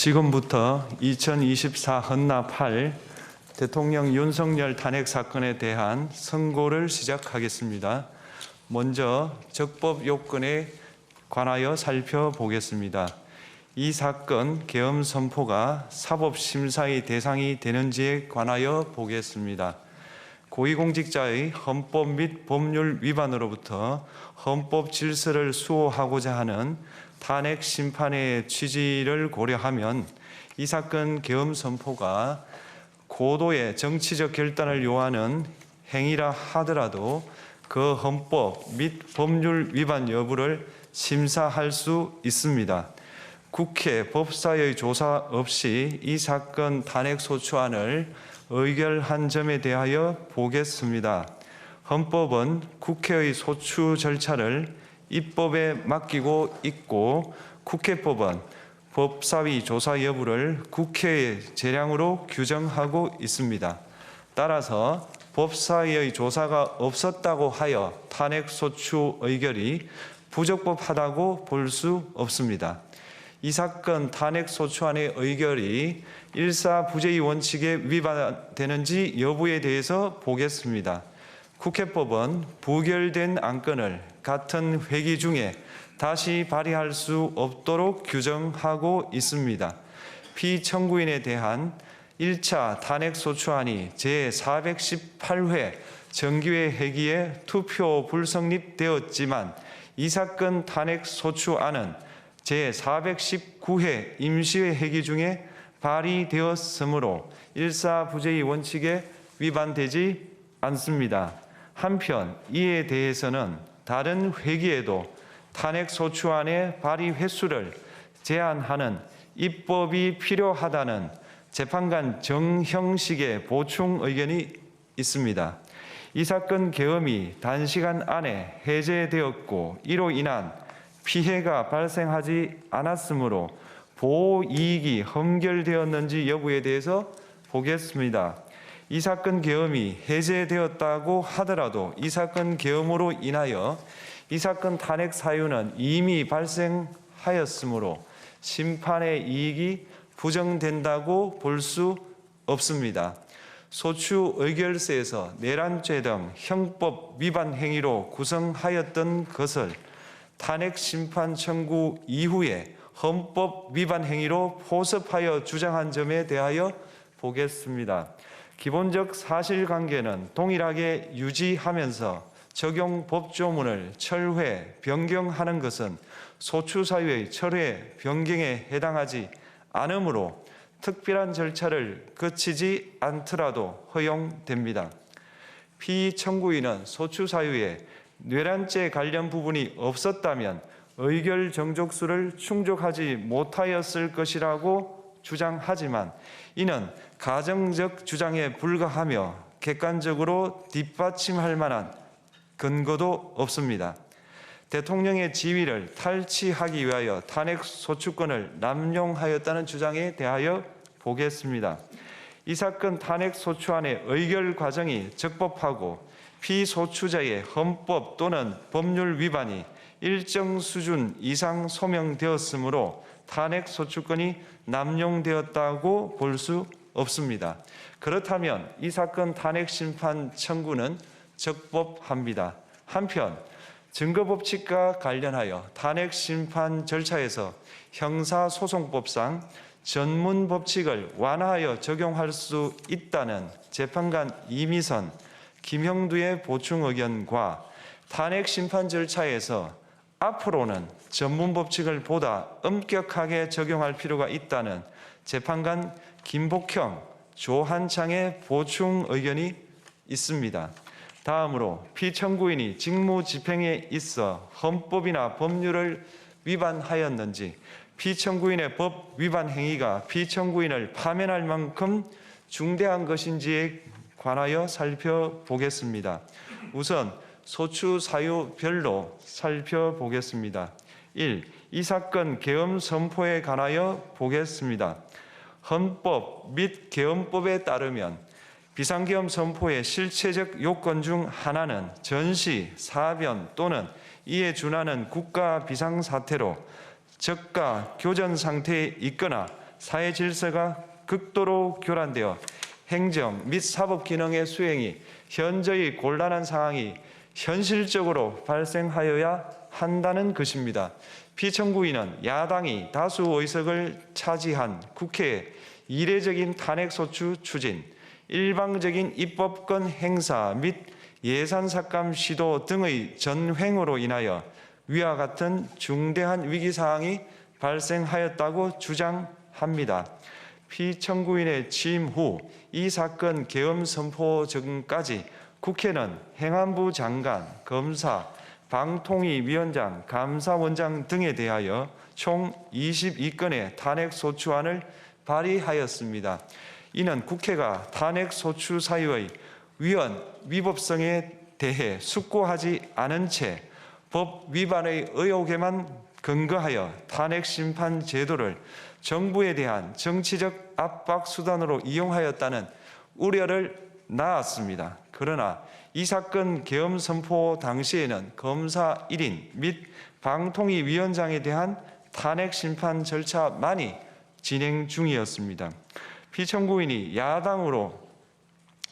지금부터 2024 헌납 8 대통령 윤석열 탄핵 사건에 대한 선고를 시작하겠습니다. 먼저 적법 요건에 관하여 살펴보겠습니다. 이 사건 계엄 선포가 사법심사의 대상이 되는지에 관하여 보겠습니다. 고위공직자의 헌법 및 법률 위반으로부터 헌법 질서를 수호하고자 하는 탄핵 심판의 취지를 고려하면 이 사건 계엄 선포가 고도의 정치적 결단을 요하는 행위라 하더라도 그 헌법 및 법률 위반 여부를 심사할 수 있습니다. 국회 법사의 조사 없이 이 사건 탄핵 소추안을 의결한 점에 대하여 보겠습니다. 헌법은 국회의 소추 절차를 입법에 맡기고 있고 국회법은 법사위 조사 여부를 국회의 재량으로 규정하고 있습니다. 따라서 법사위의 조사가 없었다고 하여 탄핵 소추 의결이 부적법하다고 볼 수 없습니다. 이 사건 탄핵 소추안의 의결이 일사부재의 원칙에 위반되는지 여부에 대해서 보겠습니다. 국회법은 부결된 안건을 같은 회기 중에 다시 발의할 수 없도록 규정하고 있습니다. 피청구인에 대한 1차 탄핵소추안이 제418회 정기회 회기에 투표 불성립되었지만 이 사건 탄핵소추안은 제419회 임시회 회기 중에 발의되었으므로 일사부재의 원칙에 위반되지 않습니다. 한편 이에 대해서는 다른 회기에도 탄핵소추안의 발의 횟수를 제한하는 입법이 필요하다는 재판관 정형식의 보충 의견이 있습니다. 이 사건 계엄이 단시간 안에 해제되었고 이로 인한 피해가 발생하지 않았으므로 보호이익이 험결되었는지 여부에 대해서 보겠습니다. 이 사건 계엄이 해제되었다고 하더라도 이 사건 계엄으로 인하여 이 사건 탄핵 사유는 이미 발생하였으므로 심판의 이익이 부정된다고 볼 수 없습니다. 소추 의결서에서 내란죄 등 형법 위반 행위로 구성하였던 것을 탄핵 심판 청구 이후에 헌법 위반 행위로 포섭하여 주장한 점에 대하여 보겠습니다. 기본적 사실관계는 동일하게 유지하면서 적용 법조문을 철회, 변경하는 것은 소추 사유의 철회, 변경에 해당하지 않으므로 특별한 절차를 거치지 않더라도 허용됩니다. 피청구인은 소추 사유에 내란죄 관련 부분이 없었다면 의결 정족수를 충족하지 못하였을 것이라고 주장하지만 이는 가정적 주장에 불과하며 객관적으로 뒷받침할 만한 근거도 없습니다. 대통령의 지위를 탈취하기 위하여 탄핵 소추권을 남용하였다는 주장에 대하여 보겠습니다. 이 사건 탄핵 소추안의 의결 과정이 적법하고 피소추자의 헌법 또는 법률 위반이 일정 수준 이상 소명되었으므로 탄핵 소추권이 남용되었다고 볼 수 없습니다. 그렇다면 이 사건 탄핵 심판 청구는 적법합니다. 한편 증거법칙과 관련하여 탄핵 심판 절차에서 형사소송법상 전문 법칙을 완화하여 적용할 수 있다는 재판관 이미선, 김형두의 보충 의견과 탄핵 심판 절차에서 앞으로는 전문 법칙을 보다 엄격하게 적용할 필요가 있다는 재판관 김복형, 조한창의 보충 의견이 있습니다. 다음으로 피청구인이 직무집행에 있어 헌법이나 법률을 위반하였는지 피청구인의 법 위반 행위가 피청구인을 파면할 만큼 중대한 것인지에 관하여 살펴보겠습니다. 우선 소추 사유별로 살펴보겠습니다. 1. 이 사건 계엄 선포에 관하여 보겠습니다. 헌법 및 계엄법에 따르면 비상계엄 선포의 실체적 요건 중 하나는 전시, 사변 또는 이에 준하는 국가 비상사태로 저가 교전 상태에 있거나 사회 질서가 극도로 교란되어 행정 및 사법 기능의 수행이 현저히 곤란한 상황이 현실적으로 발생하여야 한다는 것입니다. 피청구인은 야당이 다수 의석을 차지한 국회의 이례적인 탄핵소추 추진, 일방적인 입법권 행사 및 예산 삭감 시도 등의 전횡으로 인하여 위와 같은 중대한 위기사항이 발생하였다고 주장합니다. 피청구인의 취임 후 이 사건 계엄 선포 전까지 국회는 행안부 장관, 검사, 방통위위원장, 감사원장 등에 대하여 총 22건의 탄핵소추안을 발의하였습니다. 이는 국회가 탄핵소추 사유의 위헌, 위법성에 대해 숙고하지 않은 채 법 위반의 의혹에만 근거하여 탄핵심판 제도를 정부에 대한 정치적 압박 수단으로 이용하였다는 우려를 낳았습니다. 그러나 이 사건 계엄 선포 당시에는 검사 1인 및 방통위위원장에 대한 탄핵 심판 절차만이 진행 중이었습니다. 피청구인이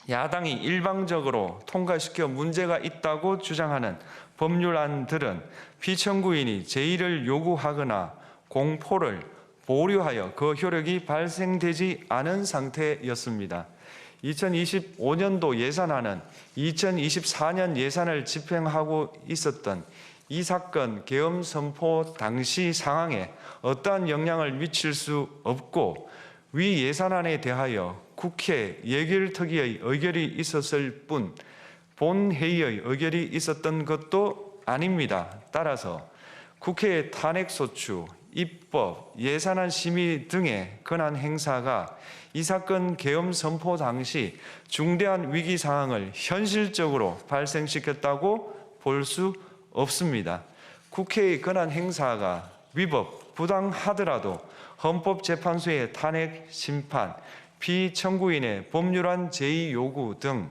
야당이 일방적으로 통과시켜 문제가 있다고 주장하는 법률안들은 피청구인이 제의를 요구하거나 공포를 보류하여 그 효력이 발생되지 않은 상태였습니다. 2025년도 예산안은 2024년 예산을 집행하고 있었던 이 사건 계엄 선포 당시 상황에 어떠한 영향을 미칠 수 없고 위 예산안에 대하여 국회 예결특위의 의결이 있었을 뿐 본회의의 의결이 있었던 것도 아닙니다. 따라서 국회의 탄핵소추, 입법, 예산안 심의 등의 권한 행사가 이 사건 계엄 선포 당시 중대한 위기 상황을 현실적으로 발생시켰다고 볼 수 없습니다. 국회의 권한 행사가 위법, 부당하더라도 헌법재판소의 탄핵 심판, 피청구인의 법률안 제의 요구 등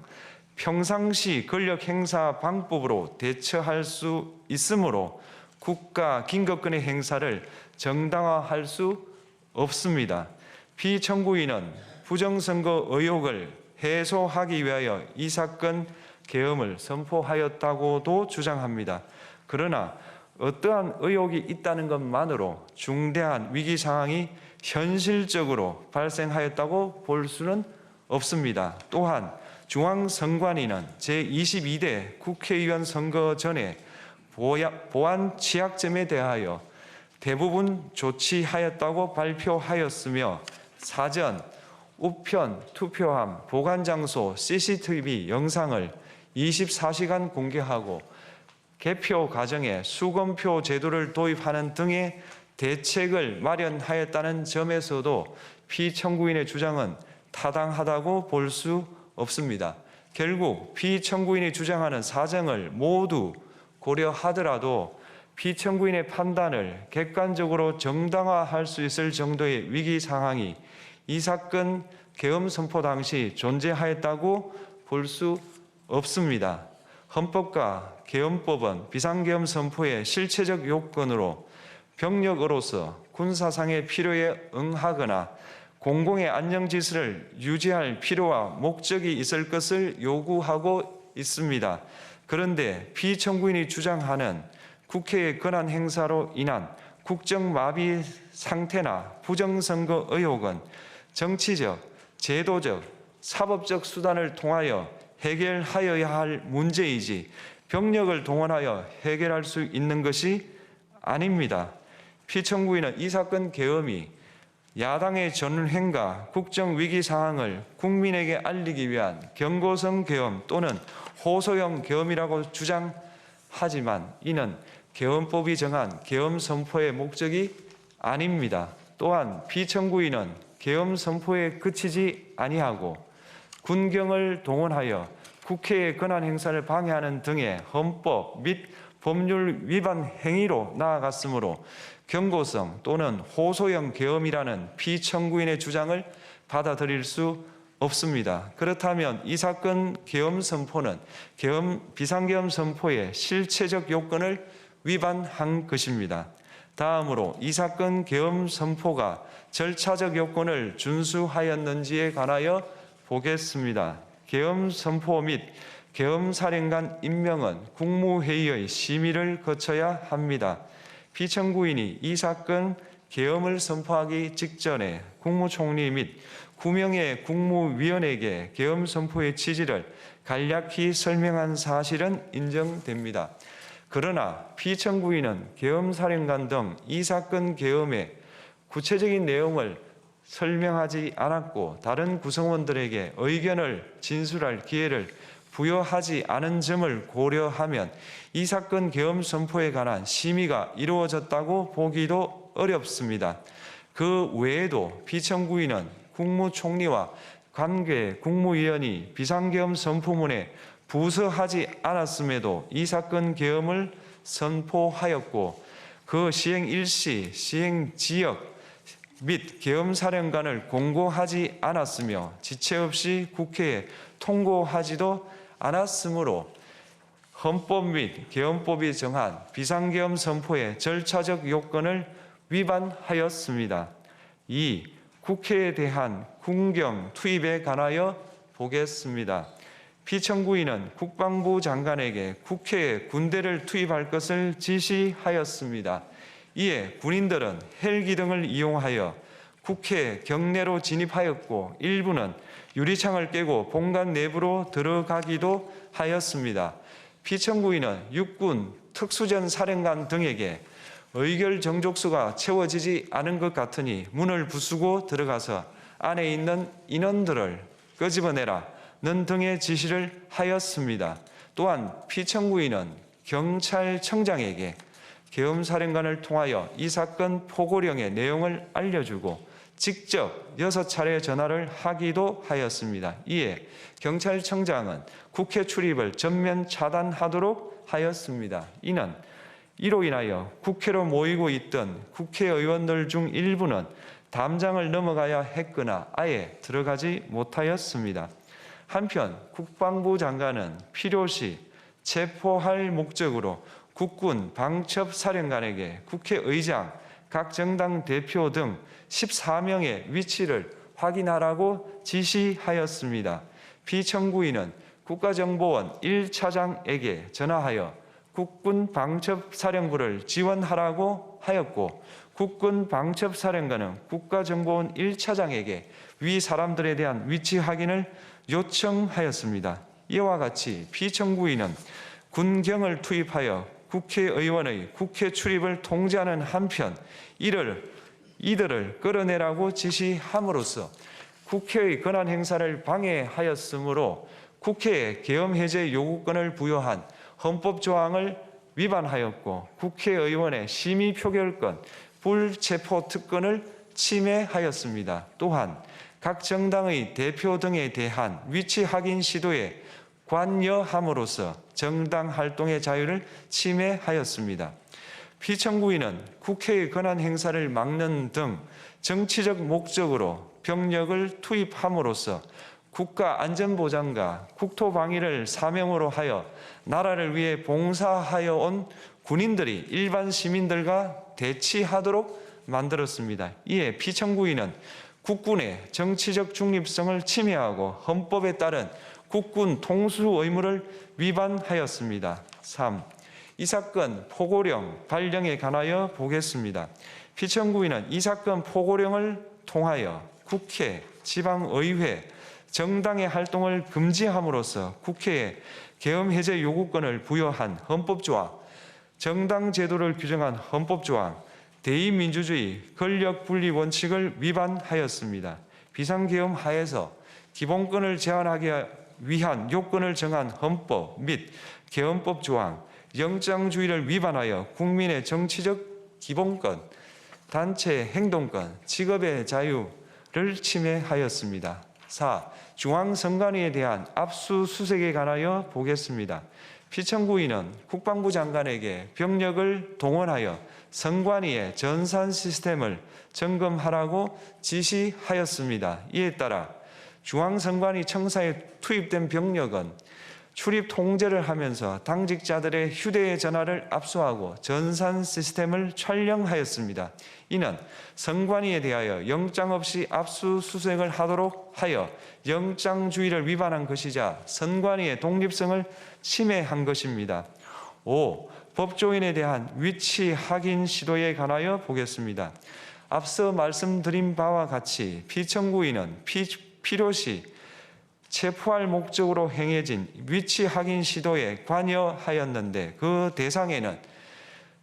평상시 권력 행사 방법으로 대처할 수 있으므로 국가 긴급권의 행사를 정당화할 수 없습니다. 피청구인은 부정선거 의혹을 해소하기 위하여 이 사건 계엄을 선포하였다고도 주장합니다. 그러나 어떠한 의혹이 있다는 것만으로 중대한 위기 상황이 현실적으로 발생하였다고 볼 수는 없습니다. 또한 중앙선관위는 제22대 국회의원 선거 전에 보안 취약점에 대하여 대부분 조치하였다고 발표하였으며 사전, 우편, 투표함, 보관장소, CCTV 영상을 24시간 공개하고 개표 과정에 수검표 제도를 도입하는 등의 대책을 마련하였다는 점에서도 피청구인의 주장은 타당하다고 볼 수 없습니다. 결국 피청구인이 주장하는 사정을 모두 고려하더라도 피청구인의 판단을 객관적으로 정당화할 수 있을 정도의 위기 상황이 이 사건 계엄 선포 당시 존재하였다고 볼 수 없습니다. 헌법과 계엄법은 비상계엄 선포의 실체적 요건으로 병력으로서 군사상의 필요에 응하거나 공공의 안정질서를 유지할 필요와 목적이 있을 것을 요구하고 있습니다. 그런데 피청구인이 주장하는 국회의 권한 행사로 인한 국정마비 상태나 부정선거 의혹은 정치적, 제도적, 사법적 수단을 통하여 해결하여야 할 문제이지 병력을 동원하여 해결할 수 있는 것이 아닙니다. 피청구인은 이 사건 계엄이 야당의 전횡과 국정위기 상황을 국민에게 알리기 위한 경고성 계엄 또는 호소형 계엄이라고 주장하지만 이는 계엄법이 정한 계엄 선포의 목적이 아닙니다. 또한 피청구인은 계엄 선포에 그치지 아니하고 군경을 동원하여 국회의 권한 행사를 방해하는 등의 헌법 및 법률 위반 행위로 나아갔으므로 경고성 또는 호소형 계엄이라는 피청구인의 주장을 받아들일 수 없습니다. 그렇다면 이 사건 계엄 선포는 비상계엄 선포의 실체적 요건을 위반한 것입니다. 다음으로 이 사건 계엄 선포가 절차적 요건을 준수하였는지에 관하여 보겠습니다. 계엄 선포 및 계엄 사령관 임명은 국무회의의 심의를 거쳐야 합니다. 피청구인이 이 사건 계엄을 선포하기 직전에 국무총리 및 9명의 국무위원에게 계엄 선포의 취지를 간략히 설명한 사실은 인정됩니다. 그러나 피청구인은 계엄사령관 등 이 사건 계엄의 구체적인 내용을 설명하지 않았고 다른 구성원들에게 의견을 진술할 기회를 부여하지 않은 점을 고려하면 이 사건 계엄 선포에 관한 심의가 이루어졌다고 보기도 어렵습니다. 그 외에도 피청구인은 국무총리와 관계 국무위원이 비상계엄 선포문에 부서하지 않았음에도 이 사건 계엄을 선포하였고 그 시행 일시, 시행 지역 및 계엄사령관을 공고하지 않았으며 지체 없이 국회에 통고하지도 않았으므로 헌법 및 계엄법이 정한 비상계엄 선포의 절차적 요건을 위반하였습니다. 2. 국회에 대한 군경 투입에 관하여 보겠습니다. 피청구인은 국방부 장관에게 국회에 군대를 투입할 것을 지시하였습니다. 이에 군인들은 헬기 등을 이용하여 국회 경내로 진입하였고 일부는 유리창을 깨고 본관 내부로 들어가기도 하였습니다. 피청구인은 육군 특수전 사령관 등에게 의결 정족수가 채워지지 않은 것 같으니 문을 부수고 들어가서 안에 있는 인원들을 끄집어내라는 등의 지시를 하였습니다. 또한 피청구인은 경찰청장에게 계엄사령관을 통하여 이 사건 포고령의 내용을 알려주고 직접 6차례 전화를 하기도 하였습니다. 이에 경찰청장은 국회 출입을 전면 차단하도록 하였습니다. 이는 이로 인하여 국회로 모이고 있던 국회의원들 중 일부는 담장을 넘어가야 했거나 아예 들어가지 못하였습니다. 한편 국방부 장관은 필요시 체포할 목적으로 국군 방첩사령관에게 국회의장, 각 정당 대표 등 14명의 위치를 확인하라고 지시하였습니다. 피청구인은 국가정보원 1차장에게 전화하여 국군 방첩사령부를 지원하라고 하였고 국군 방첩사령관은 국가정보원 1차장에게 위 사람들에 대한 위치 확인을 요청하였습니다. 이와 같이 피청구인은 군경을 투입하여 국회의원의 국회 출입을 통제하는 한편 이들을 끌어내라고 지시함으로써 국회의 권한 행사를 방해하였으므로 국회에 계엄 해제 요구권을 부여한 헌법 조항을 위반하였고 국회의원의 심의 표결권, 불체포 특권을 침해하였습니다. 또한 각 정당의 대표 등에 대한 위치 확인 시도에 관여함으로써 정당 활동의 자유를 침해하였습니다. 피청구인은 국회의 권한 행사를 막는 등 정치적 목적으로 병력을 투입함으로써 국가안전보장과 국토방위를 사명으로 하여 나라를 위해 봉사하여 온 군인들이 일반 시민들과 대치하도록 만들었습니다. 이에 피청구인은 국군의 정치적 중립성을 침해하고 헌법에 따른 국군 통수 의무를 위반하였습니다. 3. 이 사건 포고령 발령에 관하여 보겠습니다. 피청구인은 이 사건 포고령을 통하여 국회, 지방의회, 정당의 활동을 금지함으로써 국회에 계엄 해제 요구권을 부여한 헌법조항, 정당 제도를 규정한 헌법조항, 대의민주주의 권력분리 원칙을 위반하였습니다. 비상계엄 하에서 기본권을 제한하기 위한 요건을 정한 헌법 및 계엄법 조항, 영장주의를 위반하여 국민의 정치적 기본권, 단체 행동권, 직업의 자유를 침해하였습니다. 4. 중앙선관위에 대한 압수수색에 관하여 보겠습니다. 피청구인은 국방부 장관에게 병력을 동원하여 선관위의 전산 시스템을 점검하라고 지시하였습니다. 이에 따라 중앙선관위 청사에 투입된 병력은 출입 통제를 하면서 당직자들의 휴대전화를 압수하고 전산 시스템을 촬영하였습니다. 이는 선관위에 대하여 영장 없이 압수수색을 하도록 하여 영장주의를 위반한 것이자 선관위의 독립성을 침해한 것입니다. 5. 법조인에 대한 위치 확인 시도에 관하여 보겠습니다. 앞서 말씀드린 바와 같이 피청구인은 필요시 체포할 목적으로 행해진 위치 확인 시도에 관여하였는데 그 대상에는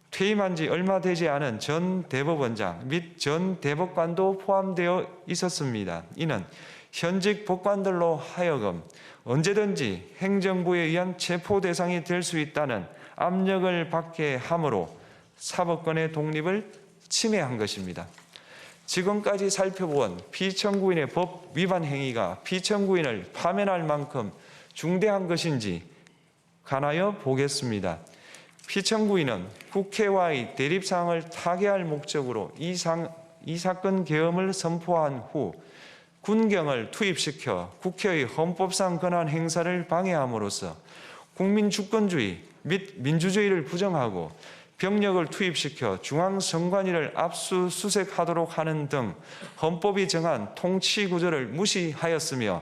퇴임한 지 얼마 되지 않은 전 대법원장 및 전 대법관도 포함되어 있었습니다. 이는 현직 법관들로 하여금 언제든지 행정부에 의한 체포 대상이 될 수 있다는 압력을 받게 함으로 사법권의 독립을 침해한 것입니다. 지금까지 살펴본 피청구인의 법 위반 행위가 피청구인을 파면할 만큼 중대한 것인지 관하여 보겠습니다. 피청구인은 국회와의 대립사항을 타개할 목적으로 이 사건 계엄을 선포한 후 군경을 투입시켜 국회의 헌법상 권한 행사를 방해함으로써 국민 주권주의 및 민주주의를 부정하고 병력을 투입시켜 중앙선관위를 압수수색하도록 하는 등 헌법이 정한 통치구조를 무시하였으며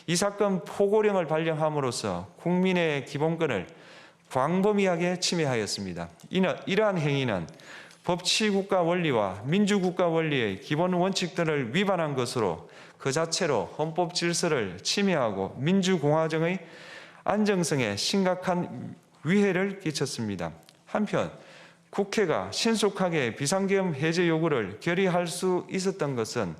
이 사건 포고령을 발령함으로써 국민의 기본권을 광범위하게 침해하였습니다. 이러한 행위는 법치국가 원리와 민주국가 원리의 기본 원칙들을 위반한 것으로 그 자체로 헌법 질서를 침해하고 민주공화정의 안정성에 심각한 위해를 끼쳤습니다. 한편 국회가 신속하게 비상계엄 해제 요구를 결의할 수 있었던 것은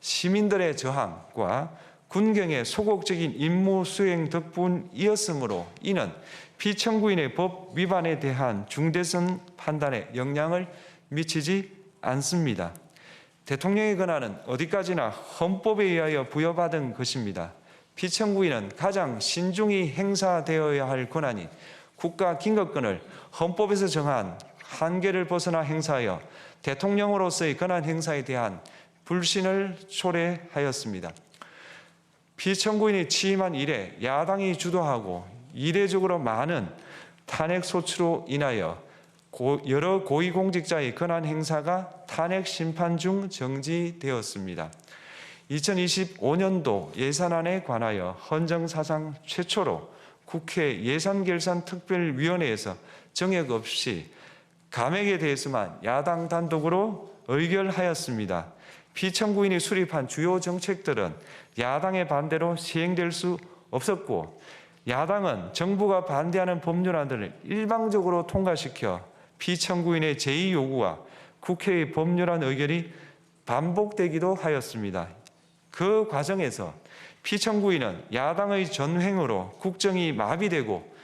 시민들의 저항과 군경의 소극적인 임무 수행 덕분이었으므로 이는 피청구인의 법 위반에 대한 중대성 판단에 영향을 미치지 않습니다. 대통령의 권한은 어디까지나 헌법에 의하여 부여받은 것입니다. 피청구인은 가장 신중히 행사되어야 할 권한인 국가 긴급권을 헌법에서 정한 한계를 벗어나 행사하여 대통령으로서의 권한 행사에 대한 불신을 초래하였습니다. 피청구인이 취임한 이래 야당이 주도하고 이례적으로 많은 탄핵 소추로 인하여 여러 고위공직자의 권한 행사가 탄핵 심판 중 정지되었습니다. 2025년도 예산안에 관하여 헌정사상 최초로 국회 예산결산특별위원회에서 정액 없이 감액에 대해서만 야당 단독으로 의결하였습니다. 피청구인이 수립한 주요 정책들은 야당의 반대로 시행될 수 없었고 야당은 정부가 반대하는 법률안들을 일방적으로 통과시켜 피청구인의 제2 요구와 국회의 법률안 의결이 반복되기도 하였습니다. 그 과정에서 피청구인은 야당의 전횡으로 국정이 마비되고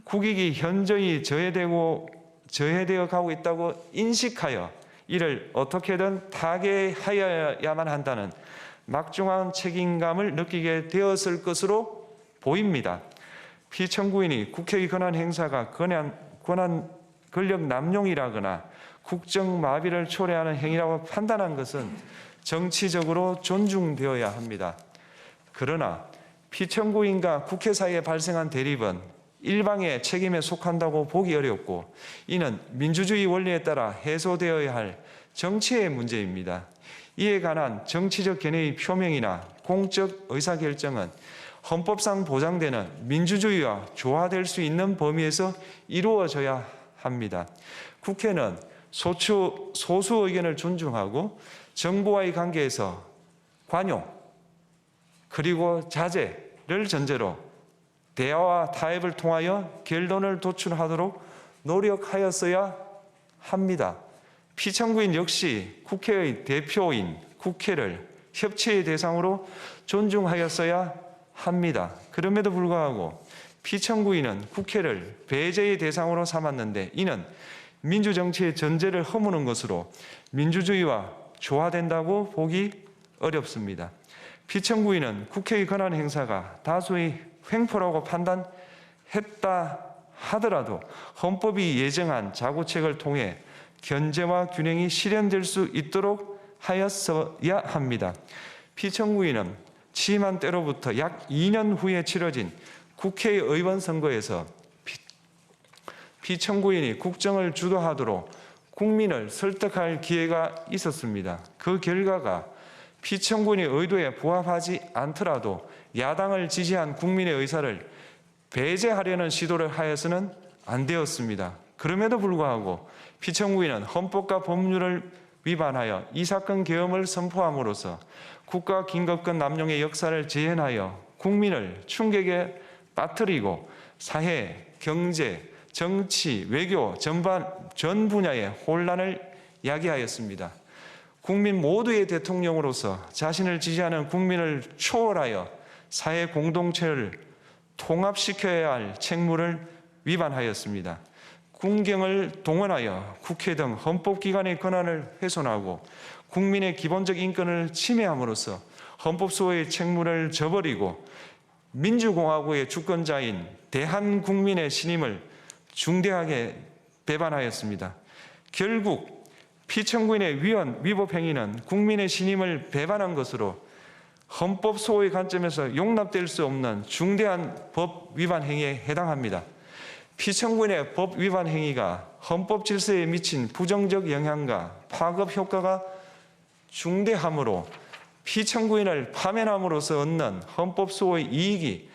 국익이 현저히 저해되어 가고 있다고 인식하여 이를 어떻게든 타개하여야만 한다는 막중한 책임감을 느끼게 되었을 것으로 보입니다. 피청구인이 국회의 권한 행사가 권력 남용이라거나 국정 마비를 초래하는 행위라고 판단한 것은 정치적으로 존중되어야 합니다. 그러나 피청구인과 국회 사이에 발생한 대립은 일방의 책임에 속한다고 보기 어렵고 이는 민주주의 원리에 따라 해소되어야 할 정치의 문제입니다. 이에 관한 정치적 견해의 표명이나 공적 의사결정은 헌법상 보장되는 민주주의와 조화될 수 있는 범위에서 이루어져야 합니다. 국회는 소수 의견을 존중하고 정부와의 관계에서 관용 그리고 자제를 전제로 대화와 타협을 통하여 결론을 도출하도록 노력하였어야 합니다. 피청구인 역시 국회의 대표인 국회를 협치의 대상으로 존중하였어야 합니다. 그럼에도 불구하고 피청구인은 국회를 배제의 대상으로 삼았는데 이는 민주정치의 전제를 허무는 것으로 민주주의와 조화된다고 보기 어렵습니다. 피청구인은 국회의 권한 행사가 다수의 횡포라고 판단했다 하더라도 헌법이 예정한 자구책을 통해 견제와 균형이 실현될 수 있도록 하였어야 합니다. 피청구인은 취임한 때로부터 약 2년 후에 치러진 국회의원 선거에서 피청구인이 국정을 주도하도록 국민을 설득할 기회가 있었습니다. 그 결과가 피청구인의 의도에 부합하지 않더라도 야당을 지지한 국민의 의사를 배제하려는 시도를 하여서는 안 되었습니다. 그럼에도 불구하고 피청구인은 헌법과 법률을 위반하여 이 사건 계엄을 선포함으로써 국가 긴급권 남용의 역사를 재현하여 국민을 충격에 빠뜨리고 사회, 경제, 정치, 외교 전 분야의 혼란을 야기하였습니다. 국민 모두의 대통령으로서 자신을 지지하는 국민을 초월하여 사회 공동체를 통합시켜야 할 책무를 위반하였습니다. 군경을 동원하여 국회 등 헌법기관의 권한을 훼손하고 국민의 기본적 인권을 침해함으로써 헌법 소호의 책무를 저버리고 민주공화국의 주권자인 대한국민의 신임을 중대하게 배반하였습니다. 결국 피청구인의 위법 행위는 국민의 신임을 배반한 것으로 헌법 소호의 관점에서 용납될 수 없는 중대한 법 위반 행위에 해당합니다. 피청구인의 법 위반 행위가 헌법 질서에 미친 부정적 영향과 파급 효과가 중대하므로 피청구인을 파면함으로써 얻는 헌법 소호의 이익이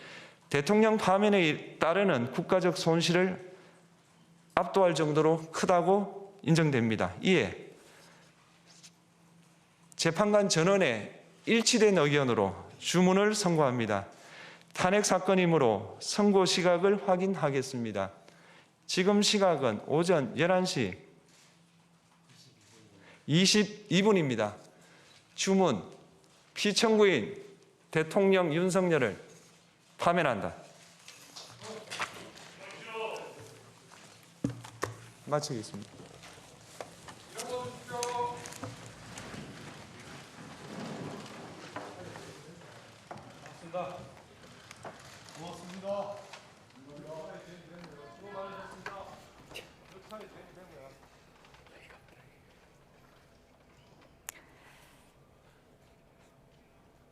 대통령 파면에 따르는 국가적 손실을 압도할 정도로 크다고 인정됩니다. 이에 재판관 전원의 일치된 의견으로 주문을 선고합니다. 탄핵 사건이므로 선고 시각을 확인하겠습니다. 지금 시각은 오전 11시 22분입니다. 주문, 피청구인 대통령 윤석열을 파면한다. 마치겠습니다. 맞습니다.